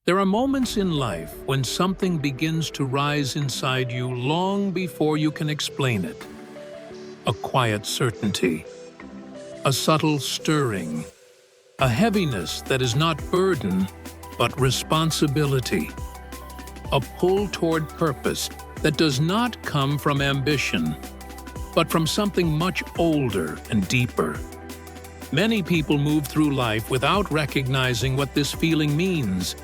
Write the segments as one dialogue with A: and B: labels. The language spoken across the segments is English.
A: There are moments in life when something begins to rise inside you long before you can explain it. A quiet certainty, a subtle stirring, a heaviness that is not burden, but responsibility. A pull toward purpose that does not come from ambition, but from something much older and deeper. Many people move through life without recognizing what this feeling means,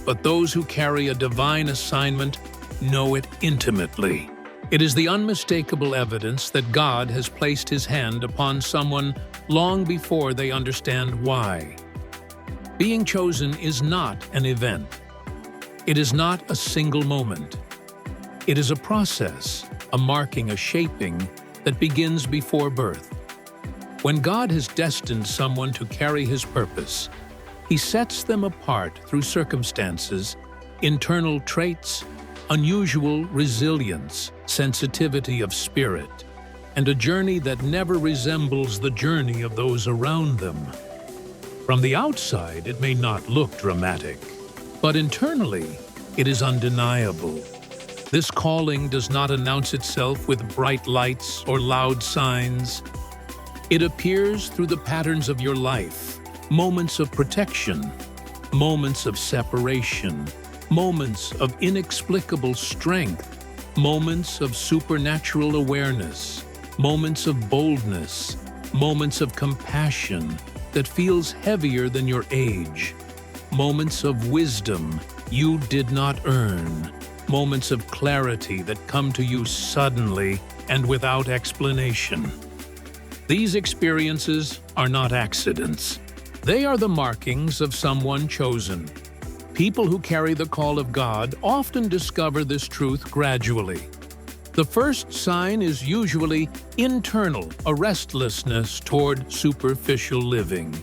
A: but those who carry a divine assignment know it intimately. It is the unmistakable evidence that God has placed His hand upon someone long before they understand why. Being chosen is not an event. It is not a single moment. It is a process, a marking, a shaping that begins before birth. When God has destined someone to carry His purpose, He sets them apart through circumstances, internal traits, unusual resilience, sensitivity of spirit, and a journey that never resembles the journey of those around them. From the outside, it may not look dramatic, but internally, it is undeniable. This calling does not announce itself with bright lights or loud signs. It appears through the patterns of your life, moments of protection, moments of separation, moments of inexplicable strength, moments of supernatural awareness, moments of boldness, moments of compassion that feels heavier than your age, moments of wisdom you did not earn, moments of clarity that come to you suddenly and without explanation. These experiences are not accidents. They are the markings of someone chosen. People who carry the call of God often discover this truth gradually. The first sign is usually internal, a restlessness toward superficial living.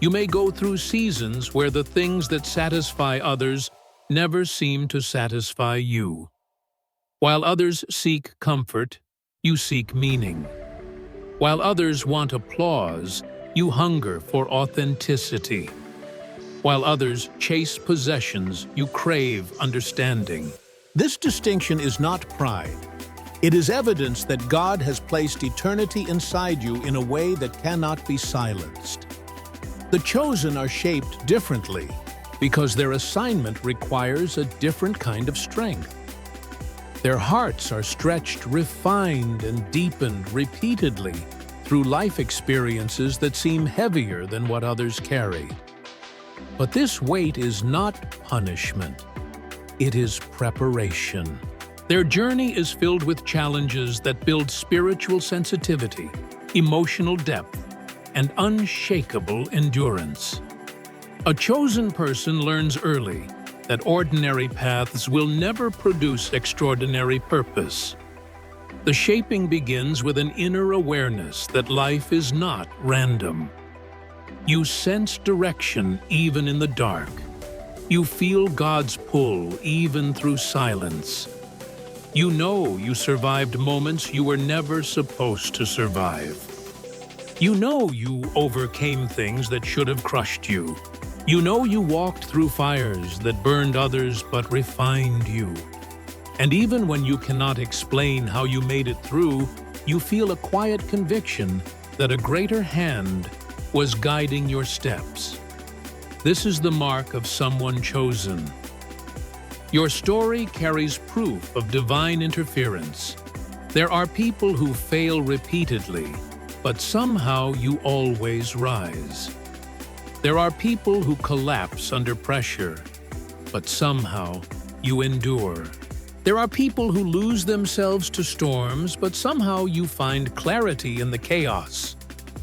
A: You may go through seasons where the things that satisfy others never seem to satisfy you. While others seek comfort, you seek meaning. While others want applause, you hunger for authenticity. While others chase possessions, you crave understanding. This distinction is not pride. It is evidence that God has placed eternity inside you in a way that cannot be silenced. The chosen are shaped differently because their assignment requires a different kind of strength. Their hearts are stretched, refined, and deepened repeatedly through life experiences that seem heavier than what others carry. But this weight is not punishment. It is preparation. Their journey is filled with challenges that build spiritual sensitivity, emotional depth, and unshakable endurance. A chosen person learns early that ordinary paths will never produce extraordinary purpose. The shaping begins with an inner awareness that life is not random. You sense direction even in the dark. You feel God's pull even through silence. You know you survived moments you were never supposed to survive. You know you overcame things that should have crushed you. You know you walked through fires that burned others but refined you. And even when you cannot explain how you made it through, you feel a quiet conviction that a greater hand was guiding your steps. This is the mark of someone chosen. Your story carries proof of divine interference. There are people who fail repeatedly, but somehow you always rise. There are people who collapse under pressure, but somehow you endure. There are people who lose themselves to storms, but somehow you find clarity in the chaos.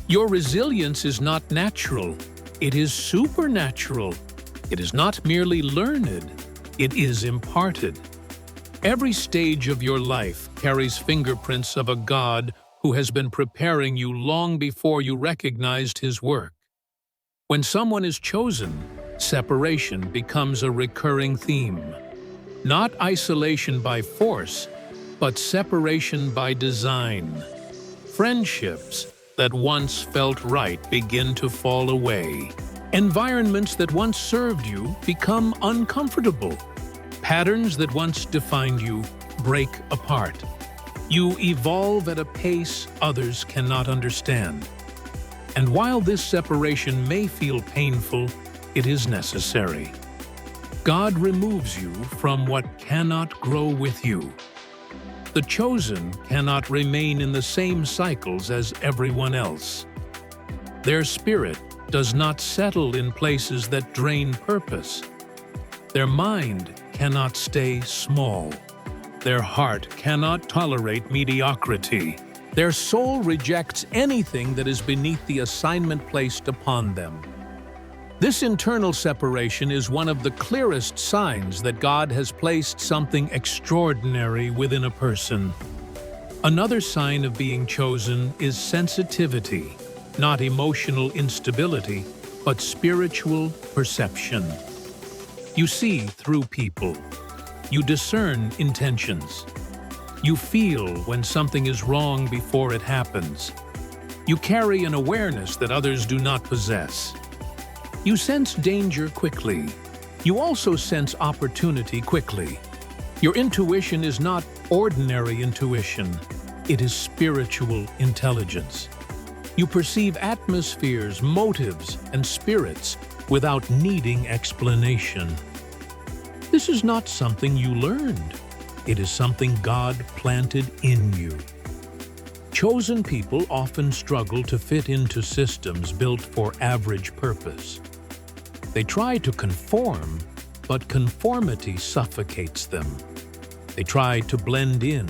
A: Your resilience is not natural, it is supernatural. It is not merely learned, it is imparted. Every stage of your life carries fingerprints of a God who has been preparing you long before you recognized His work. When someone is chosen, separation becomes a recurring theme. Not isolation by force, but separation by design. Friendships that once felt right begin to fall away. Environments that once served you become uncomfortable. Patterns that once defined you break apart. You evolve at a pace others cannot understand. And while this separation may feel painful, it is necessary. God removes you from what cannot grow with you. The chosen cannot remain in the same cycles as everyone else. Their spirit does not settle in places that drain purpose. Their mind cannot stay small. Their heart cannot tolerate mediocrity. Their soul rejects anything that is beneath the assignment placed upon them. This internal separation is one of the clearest signs that God has placed something extraordinary within a person. Another sign of being chosen is sensitivity, not emotional instability, but spiritual perception. You see through people. You discern intentions. You feel when something is wrong before it happens. You carry an awareness that others do not possess. You sense danger quickly. You also sense opportunity quickly. Your intuition is not ordinary intuition. It is spiritual intelligence. You perceive atmospheres, motives, and spirits without needing explanation. This is not something you learned. It is something God planted in you. Chosen people often struggle to fit into systems built for average purpose. They try to conform, but conformity suffocates them. They try to blend in,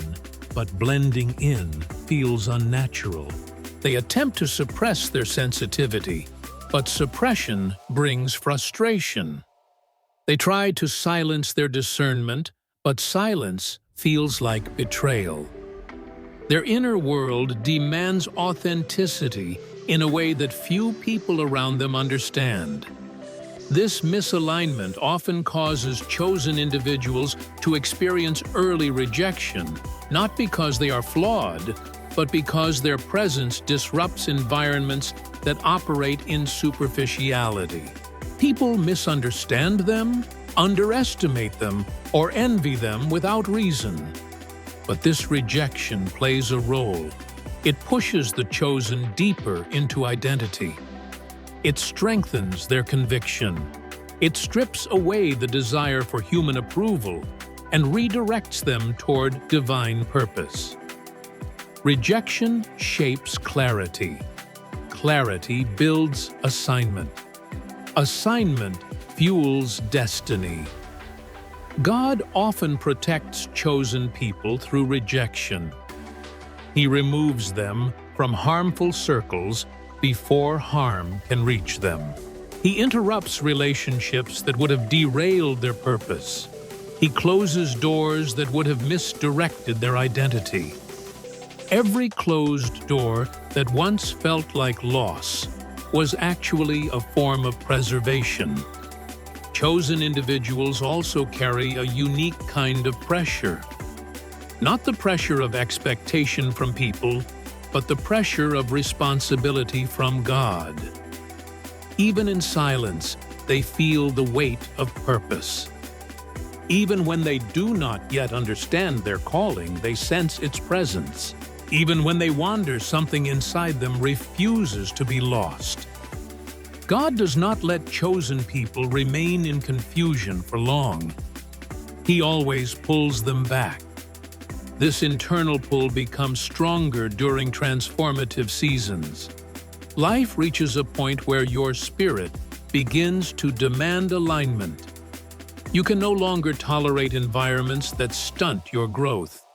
A: but blending in feels unnatural. They attempt to suppress their sensitivity, but suppression brings frustration. They try to silence their discernment, but silence feels like betrayal. Their inner world demands authenticity in a way that few people around them understand. This misalignment often causes chosen individuals to experience early rejection, not because they are flawed, but because their presence disrupts environments that operate in superficiality. People misunderstand them, underestimate them, or envy them without reason. But this rejection plays a role. It pushes the chosen deeper into identity. It strengthens their conviction. It strips away the desire for human approval and redirects them toward divine purpose. Rejection shapes clarity. Clarity builds assignment. Assignment fuels destiny. God often protects chosen people through rejection. He removes them from harmful circles before harm can reach them. He interrupts relationships that would have derailed their purpose. He closes doors that would have misdirected their identity. Every closed door that once felt like loss was actually a form of preservation. Chosen individuals also carry a unique kind of pressure. Not the pressure of expectation from people, but the pressure of responsibility from God. Even in silence, they feel the weight of purpose. Even when they do not yet understand their calling, they sense its presence. Even when they wander, something inside them refuses to be lost. God does not let chosen people remain in confusion for long. He always pulls them back. This internal pull becomes stronger during transformative seasons. Life reaches a point where your spirit begins to demand alignment. You can no longer tolerate environments that stunt your growth.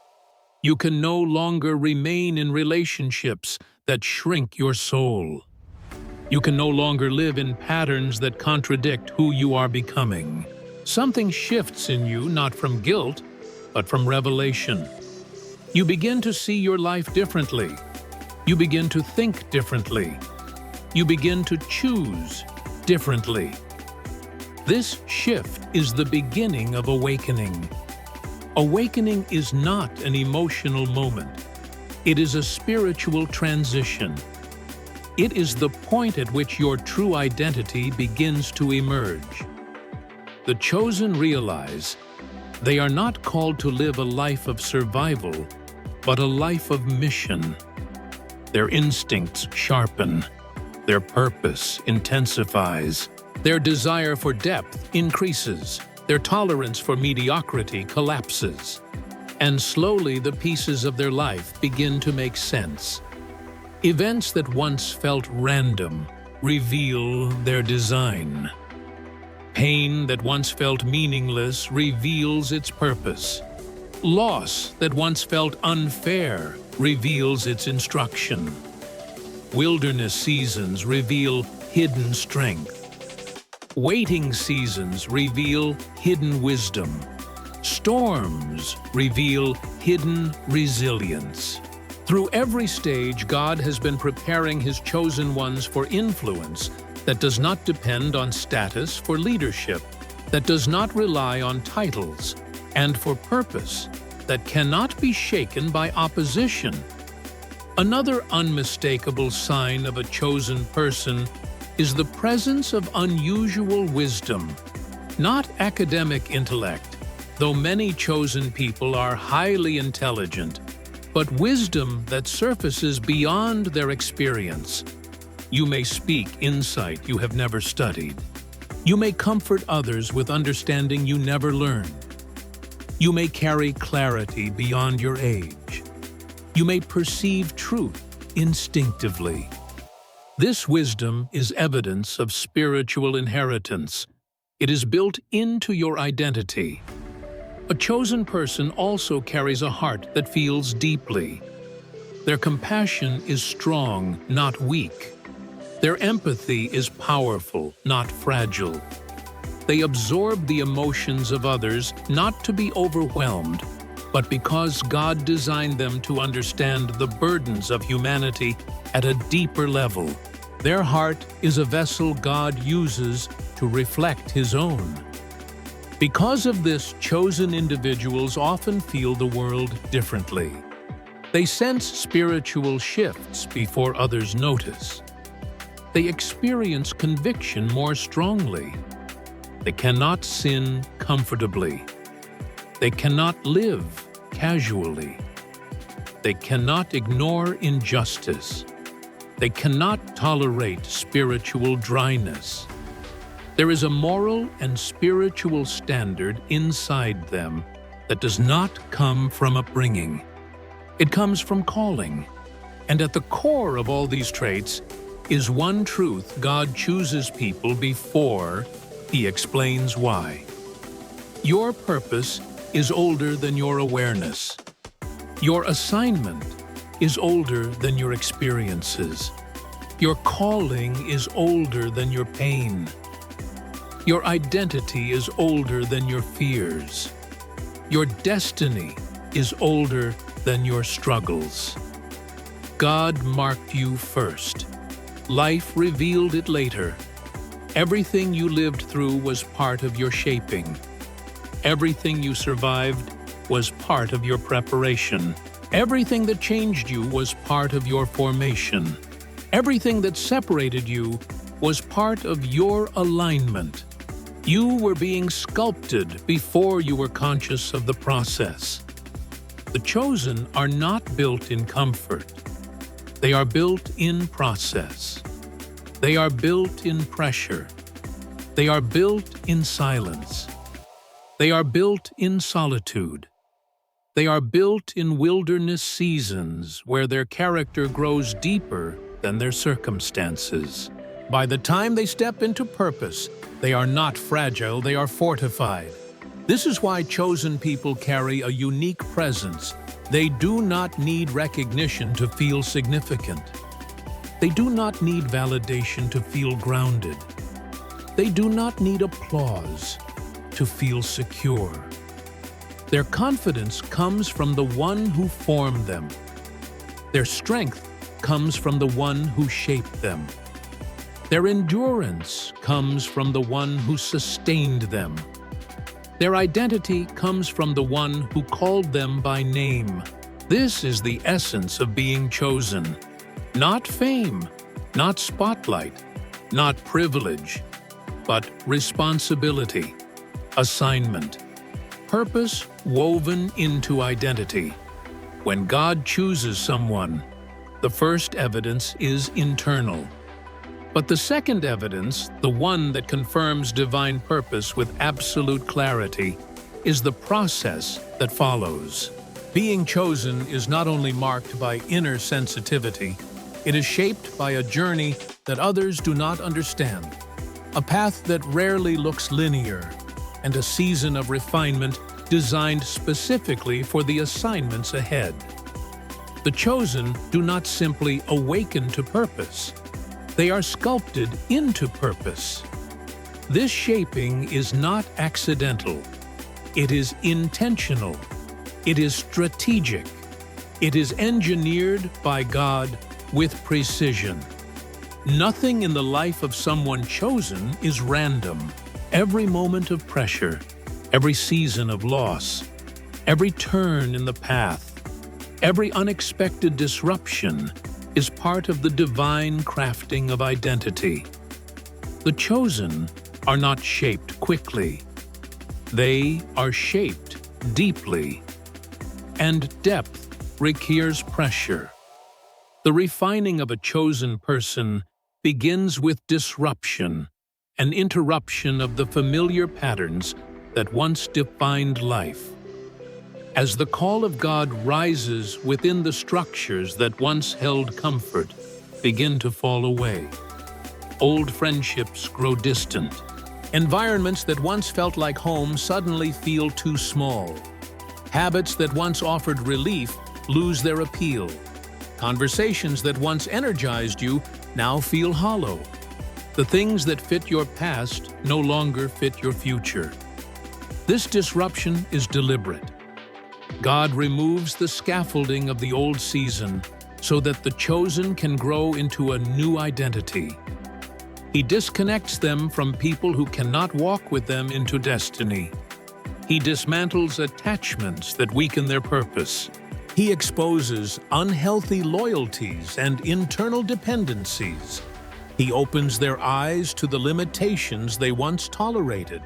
A: You can no longer remain in relationships that shrink your soul. You can no longer live in patterns that contradict who you are becoming. Something shifts in you, not from guilt, but from revelation. You begin to see your life differently. You begin to think differently. You begin to choose differently. This shift is the beginning of awakening. Awakening is not an emotional moment. It is a spiritual transition. It is the point at which your true identity begins to emerge. The chosen realize they are not called to live a life of survival, but a life of mission. Their instincts sharpen, their purpose intensifies, their desire for depth increases, their tolerance for mediocrity collapses, and slowly the pieces of their life begin to make sense. Events that once felt random reveal their design. Pain that once felt meaningless reveals its purpose. Loss that once felt unfair reveals its instruction. Wilderness seasons reveal hidden strength. Waiting seasons reveal hidden wisdom. Storms reveal hidden resilience. Through every stage, God has been preparing His chosen ones for influence that does not depend on status, for leadership that does not rely on titles, and for purpose that cannot be shaken by opposition. Another unmistakable sign of a chosen person is the presence of unusual wisdom, not academic intellect, though many chosen people are highly intelligent, but wisdom that surfaces beyond their experience. You may speak insight you have never studied. You may comfort others with understanding you never learned. You may carry clarity beyond your age. You may perceive truth instinctively. This wisdom is evidence of spiritual inheritance. It is built into your identity. A chosen person also carries a heart that feels deeply. Their compassion is strong, not weak. Their empathy is powerful, not fragile. They absorb the emotions of others not to be overwhelmed, but because God designed them to understand the burdens of humanity at a deeper level. Their heart is a vessel God uses to reflect His own. Because of this, chosen individuals often feel the world differently. They sense spiritual shifts before others notice. They experience conviction more strongly. They cannot sin comfortably. They cannot live casually. They cannot ignore injustice. They cannot tolerate spiritual dryness. There is a moral and spiritual standard inside them that does not come from upbringing. It comes from calling. And at the core of all these traits is one truth: God chooses people before He explains why. Your purpose is older than your awareness. Your assignment is older than your experiences. Your calling is older than your pain. Your identity is older than your fears. Your destiny is older than your struggles. God marked you first. Life revealed it later. Everything you lived through was part of your shaping. Everything you survived was part of your preparation. Everything that changed you was part of your formation. Everything that separated you was part of your alignment. You were being sculpted before you were conscious of the process. The chosen are not built in comfort. They are built in process. They are built in pressure. They are built in silence. They are built in solitude. They are built in wilderness seasons where their character grows deeper than their circumstances. By the time they step into purpose, they are not fragile, they are fortified. This is why chosen people carry a unique presence. They do not need recognition to feel significant. They do not need validation to feel grounded. They do not need applause to feel secure. Their confidence comes from the one who formed them. Their strength comes from the one who shaped them. Their endurance comes from the one who sustained them. Their identity comes from the one who called them by name. This is the essence of being chosen. Not fame, Not spotlight, not privilege, but responsibility, assignment, purpose woven into identity. When God chooses someone, the first evidence is internal. But the second evidence, the one that confirms divine purpose with absolute clarity, is the process that follows. Being chosen is not only marked by inner sensitivity, it is shaped by a journey that others do not understand, a path that rarely looks linear, and a season of refinement designed specifically for the assignments ahead. The chosen do not simply awaken to purpose. They are sculpted into purpose. This shaping is not accidental. It is intentional. It is strategic. It is engineered by God with precision. Nothing in the life of someone chosen is random. Every moment of pressure, every season of loss, every turn in the path, every unexpected disruption is part of the divine crafting of identity. The chosen are not shaped quickly. They are shaped deeply. And depth requires pressure. The refining of a chosen person begins with disruption, an interruption of the familiar patterns that once defined life. As the call of God rises within the structures that once held comfort, begin to fall away. Old friendships grow distant. Environments that once felt like home suddenly feel too small. Habits that once offered relief lose their appeal. Conversations that once energized you now feel hollow. The things that fit your past no longer fit your future. This disruption is deliberate. God removes the scaffolding of the old season so that the chosen can grow into a new identity. He disconnects them from people who cannot walk with them into destiny. He dismantles attachments that weaken their purpose. He exposes unhealthy loyalties and internal dependencies. He opens their eyes to the limitations they once tolerated.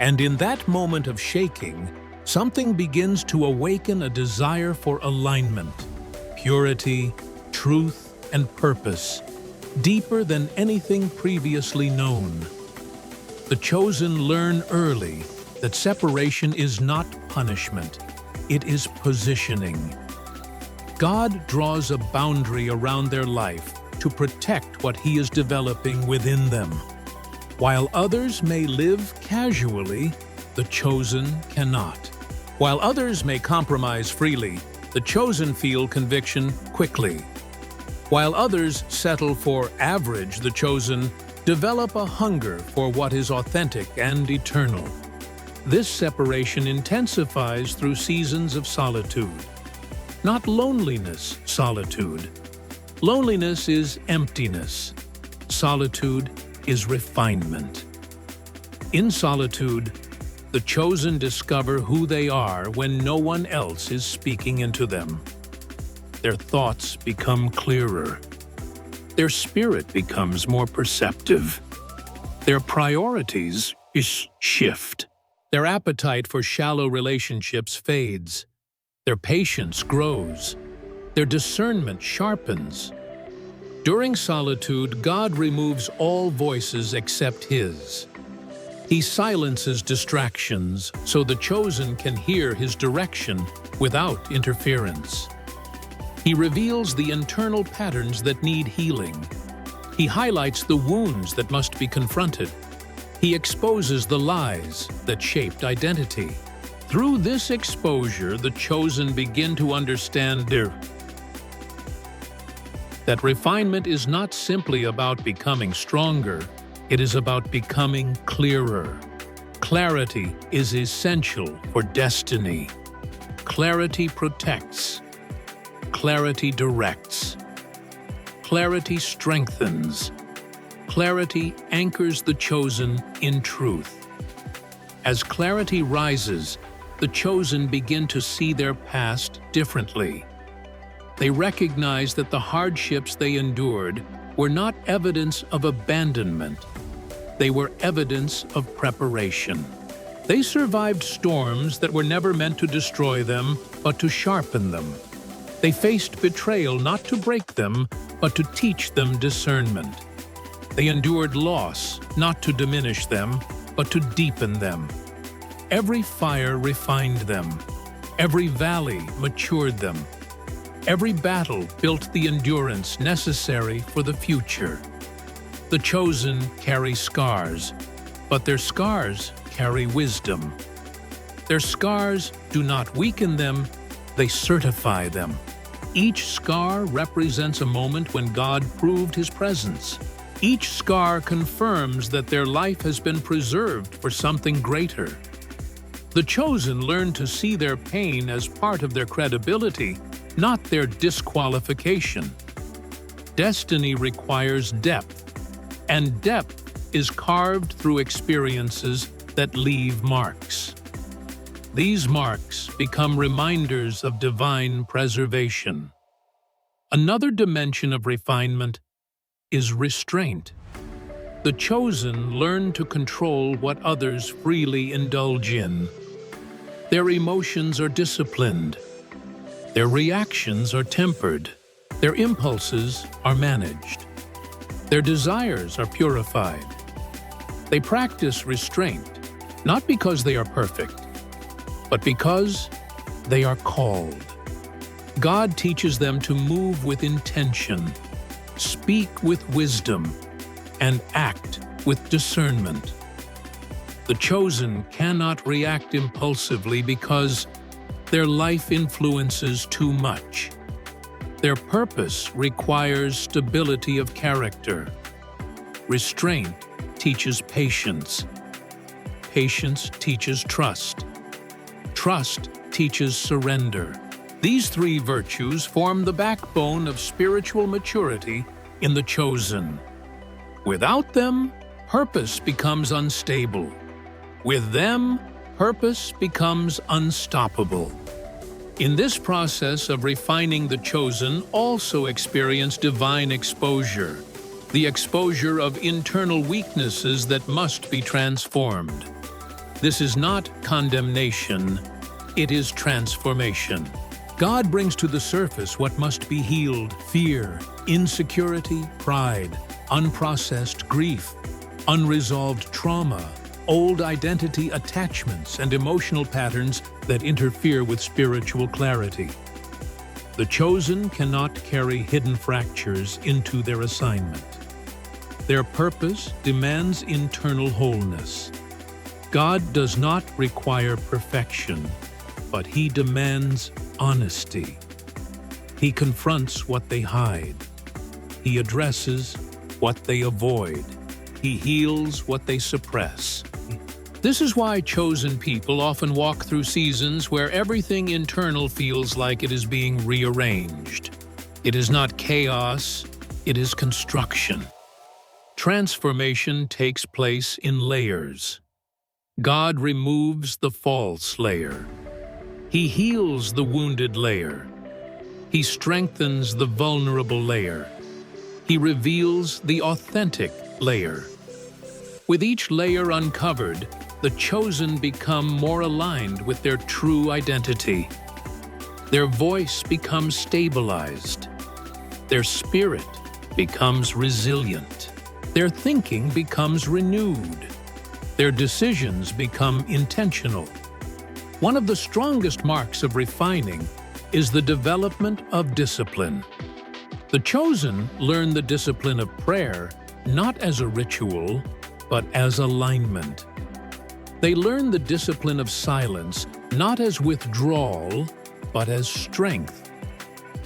A: And in that moment of shaking, something begins to awaken a desire for alignment, purity, truth, and purpose, deeper than anything previously known. The chosen learn early that separation is not punishment, it is positioning. God draws a boundary around their life to protect what He is developing within them. While others may live casually, the chosen cannot. While others may compromise freely, the chosen feel conviction quickly. While others settle for average, the chosen develop a hunger for what is authentic and eternal. This separation intensifies through seasons of solitude. Not loneliness, solitude. Loneliness is emptiness. Solitude is refinement. In solitude, the chosen discover who they are when no one else is speaking into them. Their thoughts become clearer. Their spirit becomes more perceptive. Their priorities shift. Their appetite for shallow relationships fades. Their patience grows. Their discernment sharpens. During solitude, God removes all voices except His. He silences distractions so the chosen can hear His direction without interference. He reveals the internal patterns that need healing. He highlights the wounds that must be confronted. He exposes the lies that shaped identity. Through this exposure, the chosen begin to understand that refinement is not simply about becoming stronger, it is about becoming clearer. Clarity is essential for destiny. Clarity protects. Clarity directs. Clarity strengthens. Clarity anchors the chosen in truth. As clarity rises, the chosen begin to see their past differently. They recognize that the hardships they endured were not evidence of abandonment. They were evidence of preparation. They survived storms that were never meant to destroy them, but to sharpen them. They faced betrayal not to break them, but to teach them discernment. They endured loss not to diminish them, but to deepen them. Every fire refined them. Every valley matured them. Every battle built the endurance necessary for the future. The chosen carry scars, but their scars carry wisdom. Their scars do not weaken them, they certify them. Each scar represents a moment when God proved His presence. Each scar confirms that their life has been preserved for something greater. The chosen learn to see their pain as part of their credibility, not their disqualification. Destiny requires depth, and depth is carved through experiences that leave marks. These marks become reminders of divine preservation. Another dimension of refinement is restraint. The chosen learn to control what others freely indulge in. Their emotions are disciplined. Their reactions are tempered. Their impulses are managed. Their desires are purified. They practice restraint, not because they are perfect, but because they are called. God teaches them to move with intention, speak with wisdom, and act with discernment. The chosen cannot react impulsively because their life influences too much. Their purpose requires stability of character. Restraint teaches patience. Patience teaches trust. Trust teaches surrender. These three virtues form the backbone of spiritual maturity in the chosen. Without them, purpose becomes unstable. With them, purpose becomes unstoppable. In this process of refining, the chosen also experience divine exposure, the exposure of internal weaknesses that must be transformed. This is not condemnation, it is transformation. God brings to the surface what must be healed: fear, insecurity, pride, unprocessed grief, unresolved trauma, old identity attachments, and emotional patterns that interfere with spiritual clarity. The chosen cannot carry hidden fractures into their assignment. Their purpose demands internal wholeness. God does not require perfection, but He demands honesty. He confronts what they hide. He addresses what they avoid. He heals what they suppress. This is why chosen people often walk through seasons where everything internal feels like it is being rearranged. It is not chaos, it is construction. Transformation takes place in layers. God removes the false layer. He heals the wounded layer. He strengthens the vulnerable layer. He reveals the authentic layer. With each layer uncovered, the chosen become more aligned with their true identity. Their voice becomes stabilized. Their spirit becomes resilient. Their thinking becomes renewed. Their decisions become intentional. One of the strongest marks of refining is the development of discipline. The chosen learn the discipline of prayer not as a ritual, but as alignment. They learn the discipline of silence not as withdrawal, but as strength.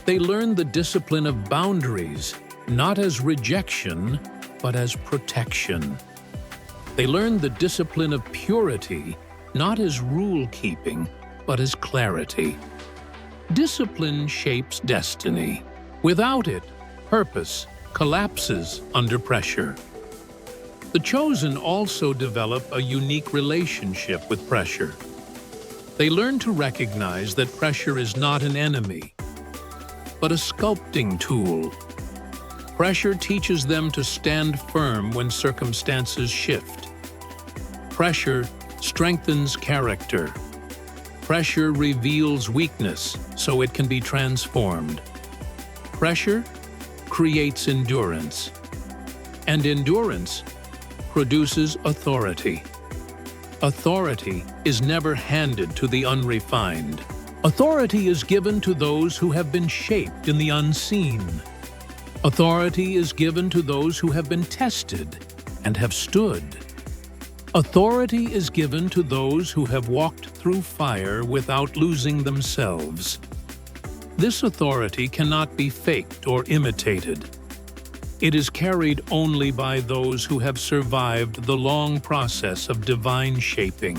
A: They learn the discipline of boundaries not as rejection, but as protection. They learn the discipline of purity not as rule-keeping, but as clarity. Discipline shapes destiny. Without it, purpose collapses under pressure. The chosen also develop a unique relationship with pressure. They learn to recognize that pressure is not an enemy, but a sculpting tool. Pressure teaches them to stand firm when circumstances shift. Pressure strengthens character. Pressure reveals weakness so it can be transformed. Pressure creates endurance, and endurance produces authority. Authority is never handed to the unrefined. Authority is given to those who have been shaped in the unseen. Authority is given to those who have been tested and have stood. Authority is given to those who have walked through fire without losing themselves. This authority cannot be faked or imitated. It is carried only by those who have survived the long process of divine shaping.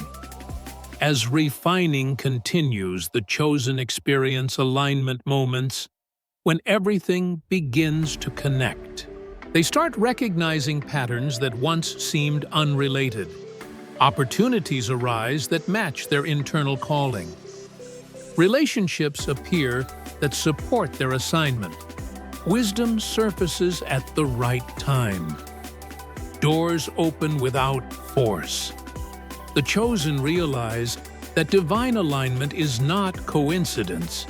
A: As refining continues, the chosen experience alignment moments when everything begins to connect. They start recognizing patterns that once seemed unrelated. Opportunities arise that match their internal calling. Relationships appear that support their assignment. Wisdom surfaces at the right time. Doors open without force. The chosen realize that divine alignment is not coincidence.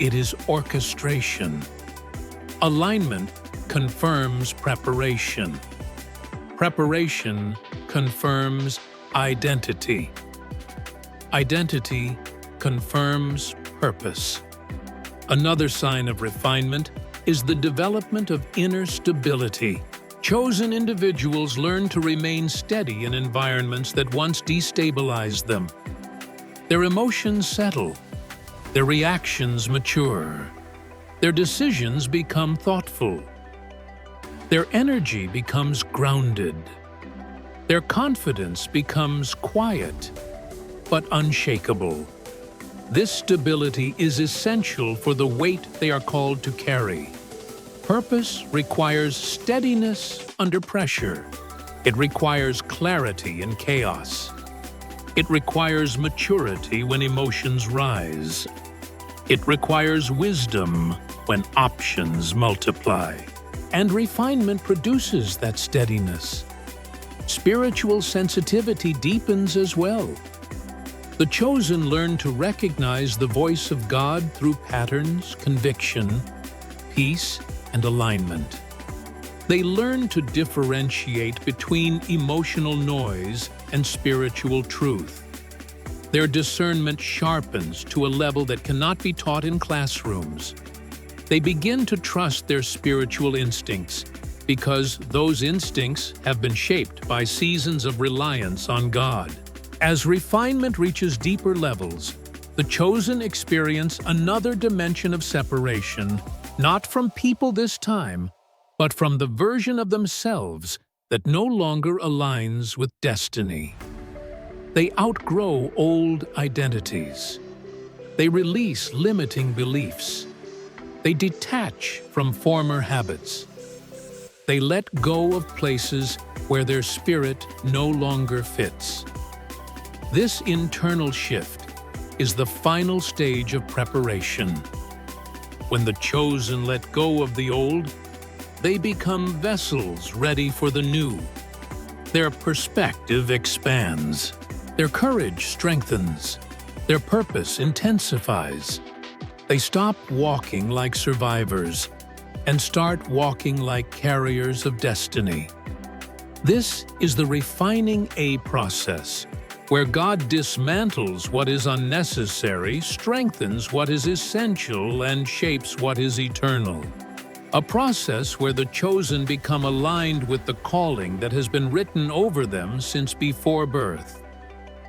A: It is orchestration. Alignment confirms preparation. Preparation confirms identity. Identity confirms purpose. Another sign of refinement is the development of inner stability. Chosen individuals learn to remain steady in environments that once destabilized them. Their emotions settle. Their reactions mature. Their decisions become thoughtful. Their energy becomes grounded. Their confidence becomes quiet, but unshakable. This stability is essential for the weight they are called to carry. Purpose requires steadiness under pressure. It requires clarity in chaos. It requires maturity when emotions rise. It requires wisdom when options multiply. And refinement produces that steadiness. Spiritual sensitivity deepens as well. The chosen learn to recognize the voice of God through patterns, conviction, peace, and alignment. They learn to differentiate between emotional noise and spiritual truth. Their discernment sharpens to a level that cannot be taught in classrooms. They begin to trust their spiritual instincts because those instincts have been shaped by seasons of reliance on God. As refinement reaches deeper levels, the chosen experience another dimension of separation, not from people this time, but from the version of themselves that no longer aligns with destiny. They outgrow old identities. They release limiting beliefs. They detach from former habits. They let go of places where their spirit no longer fits. This internal shift is the final stage of preparation. When the chosen let go of the old, they become vessels ready for the new. Their perspective expands. Their courage strengthens. Their purpose intensifies. They stop walking like survivors and start walking like carriers of destiny. This is the refining A process, where God dismantles what is unnecessary, strengthens what is essential, and shapes what is eternal. A process where the chosen become aligned with the calling that has been written over them since before birth.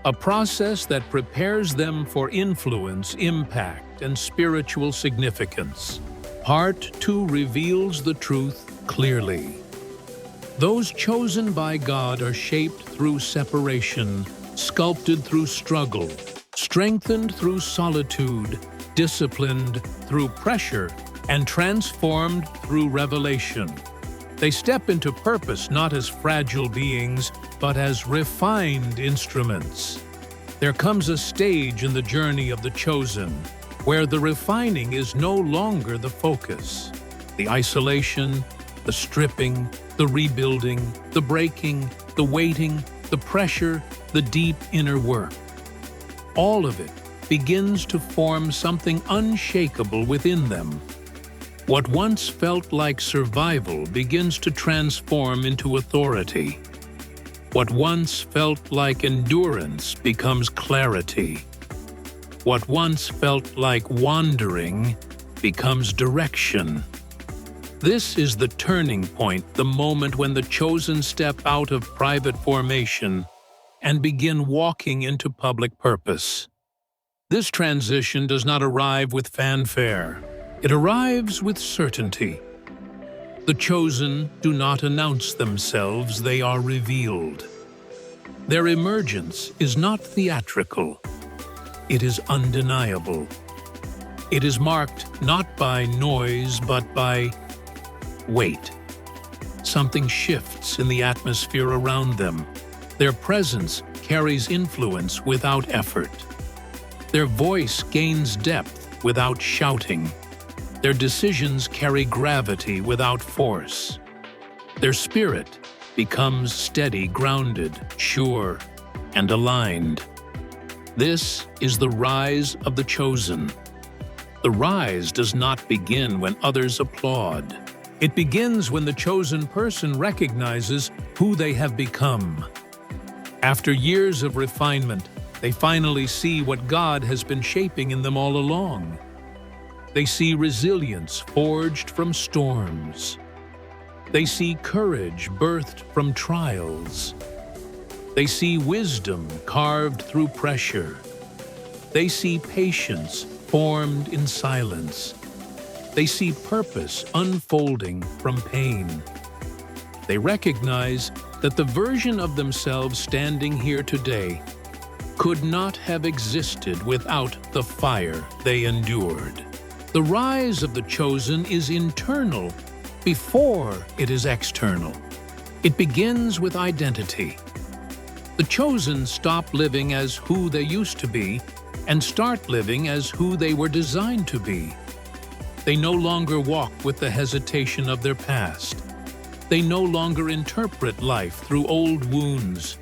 A: A process that prepares them for influence, impact, and spiritual significance. Part 2 reveals the truth clearly. Those chosen by God are shaped through separation, sculpted through struggle, strengthened through solitude, disciplined through pressure, and transformed through revelation. They step into purpose not as fragile beings, but as refined instruments. There comes a stage in the journey of the chosen where the refining is no longer the focus. The isolation, the stripping, the rebuilding, the breaking, the waiting, the pressure, the deep inner work. All of it begins to form something unshakable within them. What once felt like survival begins to transform into authority. What once felt like endurance becomes clarity. What once felt like wandering becomes direction. This is the turning point, the moment when the chosen step out of private formation and begin walking into public purpose. This transition does not arrive with fanfare. It arrives with certainty. The chosen do not announce themselves, they are revealed. Their emergence is not theatrical. It is undeniable. It is marked not by noise, but by weight. Something shifts in the atmosphere around them. Their presence carries influence without effort. Their voice gains depth without shouting. Their decisions carry gravity without force. Their spirit becomes steady, grounded, sure, and aligned. This is the rise of the chosen. The rise does not begin when others applaud. It begins when the chosen person recognizes who they have become. After years of refinement, they finally see what God has been shaping in them all along. They see resilience forged from storms. They see courage birthed from trials. They see wisdom carved through pressure. They see patience formed in silence. They see purpose unfolding from pain. They recognize that the version of themselves standing here today could not have existed without the fire they endured. The rise of the chosen is internal before it is external. It begins with identity. The chosen stop living as who they used to be and start living as who they were designed to be. They no longer walk with the hesitation of their past. They no longer interpret life through old wounds.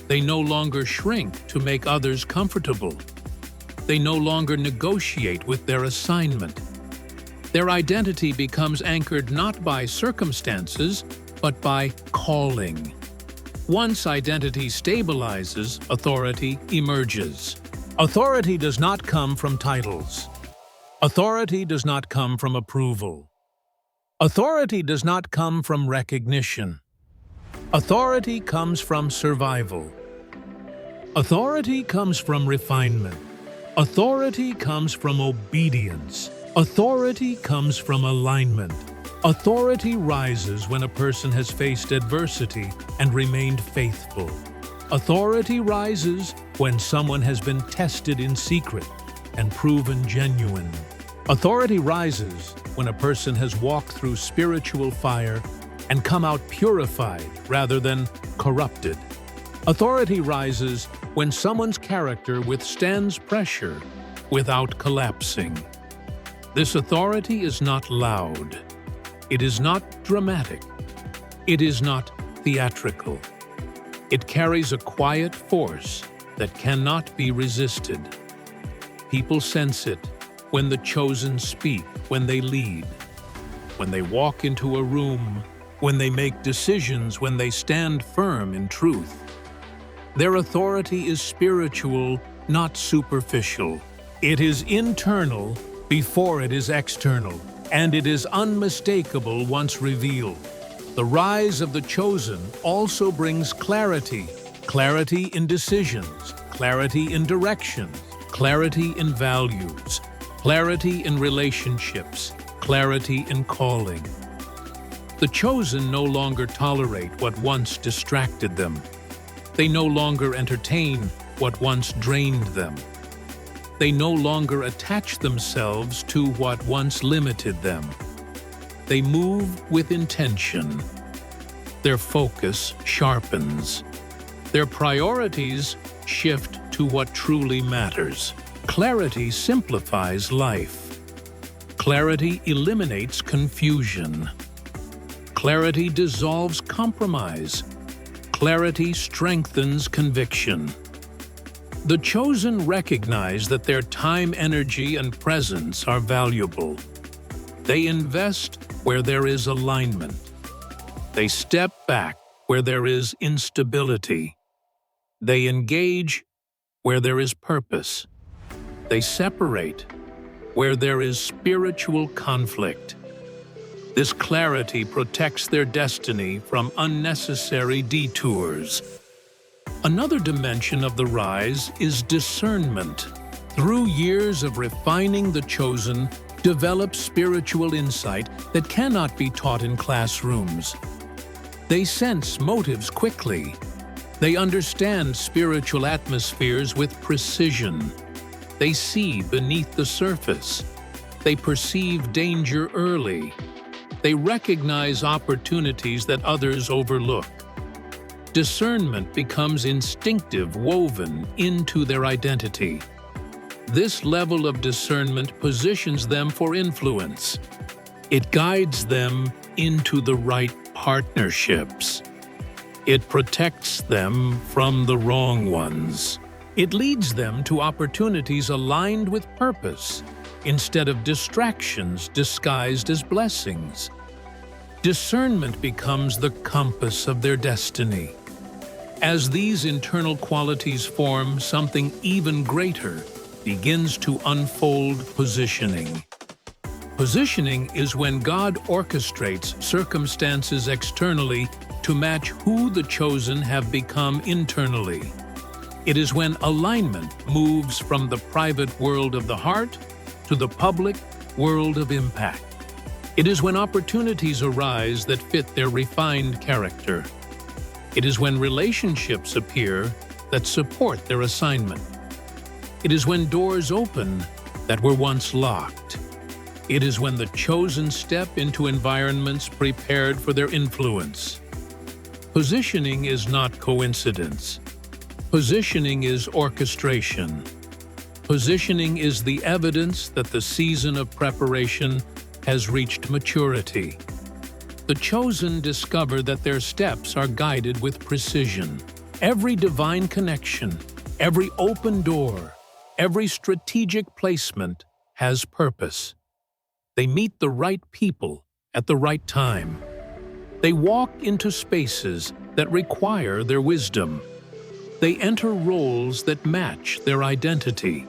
A: They no longer shrink to make others comfortable. They no longer negotiate with their assignment. Their identity becomes anchored not by circumstances, but by calling. Once identity stabilizes, authority emerges. Authority does not come from titles. Authority does not come from approval. Authority does not come from recognition. Authority comes from survival. Authority comes from refinement. Authority comes from obedience. Authority comes from alignment. Authority rises when a person has faced adversity and remained faithful. Authority rises when someone has been tested in secret and proven genuine. Authority rises when a person has walked through spiritual fire and come out purified rather than corrupted. Authority rises when someone's character withstands pressure without collapsing. This authority is not loud. It is not dramatic. It is not theatrical. It carries a quiet force that cannot be resisted. People sense it when the chosen speak, when they lead, when they walk into a room, when they make decisions, when they stand firm in truth. Their authority is spiritual, not superficial. It is internal before it is external, and it is unmistakable once revealed. The rise of the chosen also brings clarity. Clarity in decisions, clarity in directions, clarity in values, clarity in relationships, clarity in calling. The chosen no longer tolerate what once distracted them. They no longer entertain what once drained them. They no longer attach themselves to what once limited them. They move with intention. Their focus sharpens. Their priorities shift to what truly matters. Clarity simplifies life. Clarity eliminates confusion. Clarity dissolves compromise. Clarity strengthens conviction. The chosen recognize that their time, energy, and presence are valuable. They invest where there is alignment. They step back where there is instability. They engage where there is purpose. They separate where there is spiritual conflict. This clarity protects their destiny from unnecessary detours. Another dimension of the rise is discernment. Through years of refining, the chosen develop spiritual insight that cannot be taught in classrooms. They sense motives quickly. They understand spiritual atmospheres with precision. They see beneath the surface. They perceive danger early. They recognize opportunities that others overlook. Discernment becomes instinctive, woven into their identity. This level of discernment positions them for influence. It guides them into the right partnerships. It protects them from the wrong ones. It leads them to opportunities aligned with purpose, instead of distractions disguised as blessings. Discernment becomes the compass of their destiny. As these internal qualities form, something even greater begins to unfold: positioning. Positioning is when God orchestrates circumstances externally to match who the chosen have become internally. It is when alignment moves from the private world of the heart to the public world of impact. It is when opportunities arise that fit their refined character. It is when relationships appear that support their assignment. It is when doors open that were once locked. It is when the chosen step into environments prepared for their influence. Positioning is not coincidence. Positioning is orchestration. Positioning is the evidence that the season of preparation has reached maturity. The chosen discover that their steps are guided with precision. Every divine connection, every open door, every strategic placement has purpose. They meet the right people at the right time. They walk into spaces that require their wisdom. They enter roles that match their identity.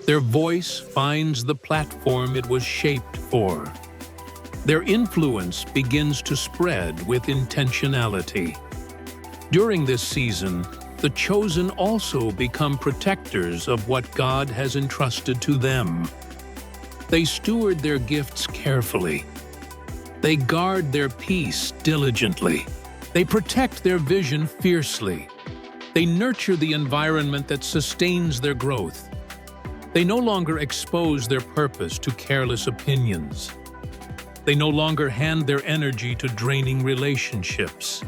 A: Their voice finds the platform it was shaped for. Their influence begins to spread with intentionality. During this season, the chosen also become protectors of what God has entrusted to them. They steward their gifts carefully. They guard their peace diligently. They protect their vision fiercely. They nurture the environment that sustains their growth. They no longer expose their purpose to careless opinions. They no longer hand their energy to draining relationships.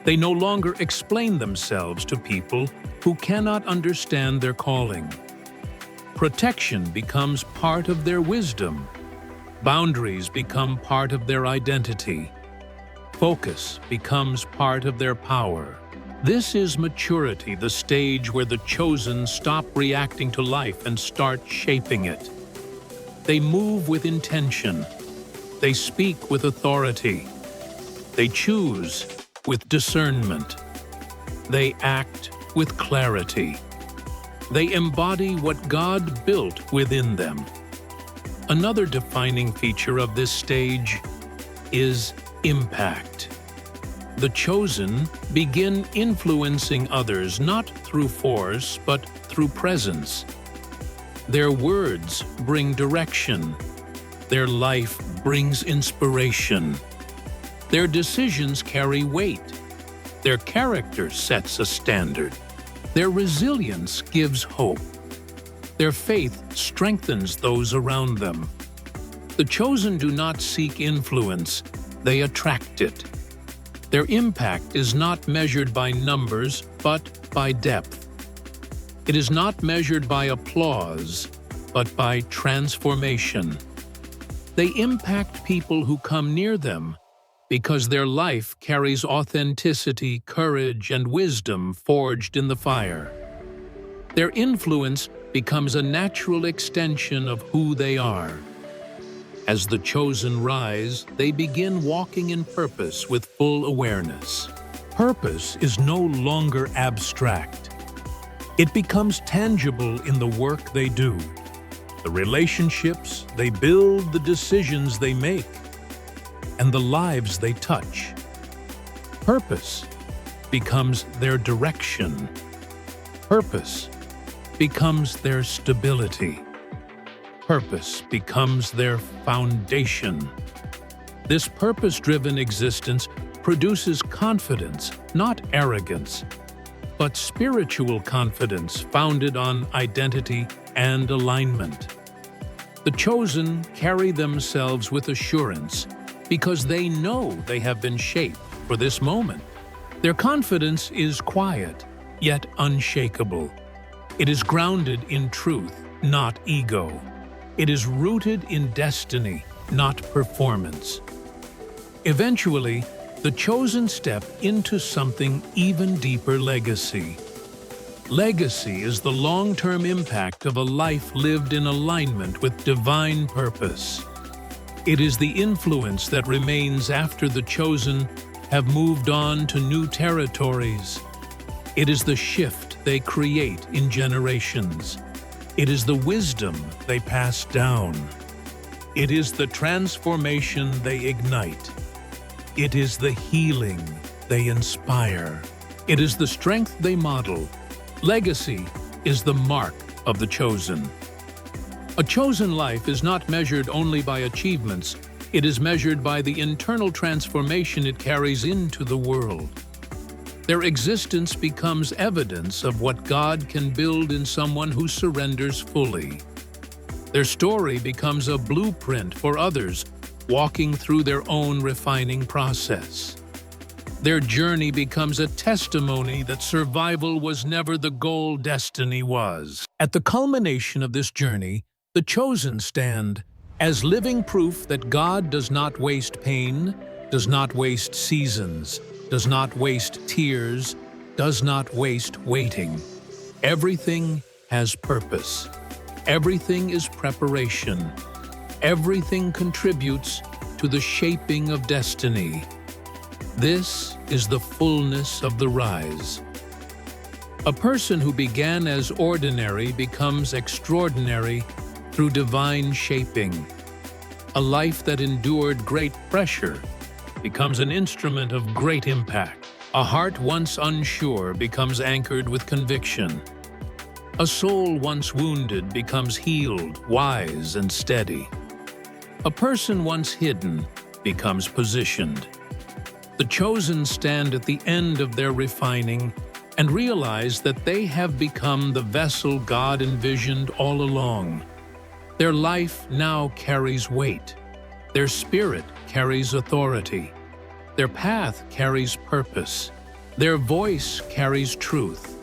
A: They no longer explain themselves to people who cannot understand their calling. Protection becomes part of their wisdom. Boundaries become part of their identity. Focus becomes part of their power. This is maturity, the stage where the chosen stop reacting to life and start shaping it. They move with intention. They speak with authority. They choose with discernment. They act with clarity. They embody what God built within them. Another defining feature of this stage is impact. The chosen begin influencing others not through force but through presence. Their words bring direction. Their life brings inspiration. Their decisions carry weight. Their character sets a standard. Their resilience gives hope. Their faith strengthens those around them. The chosen do not seek influence, they attract it. Their impact is not measured by numbers, but by depth. It is not measured by applause, but by transformation. They impact people who come near them, because their life carries authenticity, courage, and wisdom forged in the fire. Their influence becomes a natural extension of who they are. As the chosen rise, they begin walking in purpose with full awareness. Purpose is no longer abstract. It becomes tangible in the work they do, the relationships they build, the decisions they make, and the lives they touch. Purpose becomes their direction. Purpose becomes their stability. Purpose becomes their foundation. This purpose-driven existence produces confidence, not arrogance, but spiritual confidence founded on identity and alignment. The chosen carry themselves with assurance because they know they have been shaped for this moment. Their confidence is quiet, yet unshakable. It is grounded in truth, not ego. It is rooted in destiny, not performance. Eventually, the chosen step into something even deeper: legacy. Legacy is the long-term impact of a life lived in alignment with divine purpose. It is the influence that remains after the chosen have moved on to new territories. It is the shift they create in generations. It is the wisdom they pass down. It is the transformation they ignite. It is the healing they inspire. It is the strength they model. Legacy is the mark of the chosen. A chosen life is not measured only by achievements. It is measured by the internal transformation it carries into the world. Their existence becomes evidence of what God can build in someone who surrenders fully. Their story becomes a blueprint for others walking through their own refining process. Their journey becomes a testimony that survival was never the goal, destiny was. At the culmination of this journey, the chosen stand as living proof that God does not waste pain, does not waste seasons, does not waste tears, does not waste waiting. Everything has purpose. Everything is preparation. Everything contributes to the shaping of destiny. This is the fullness of the rise. A person who began as ordinary becomes extraordinary through divine shaping. A life that endured great pressure becomes an instrument of great impact. A heart once unsure becomes anchored with conviction. A soul once wounded becomes healed, wise, and steady. A person once hidden becomes positioned. The chosen stand at the end of their refining and realize that they have become the vessel God envisioned all along. Their life now carries weight. Their spirit carries authority. Their path carries purpose. Their voice carries truth.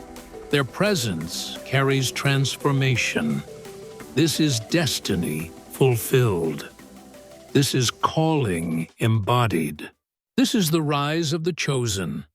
A: Their presence carries transformation. This is destiny fulfilled. This is calling embodied. This is the rise of the chosen.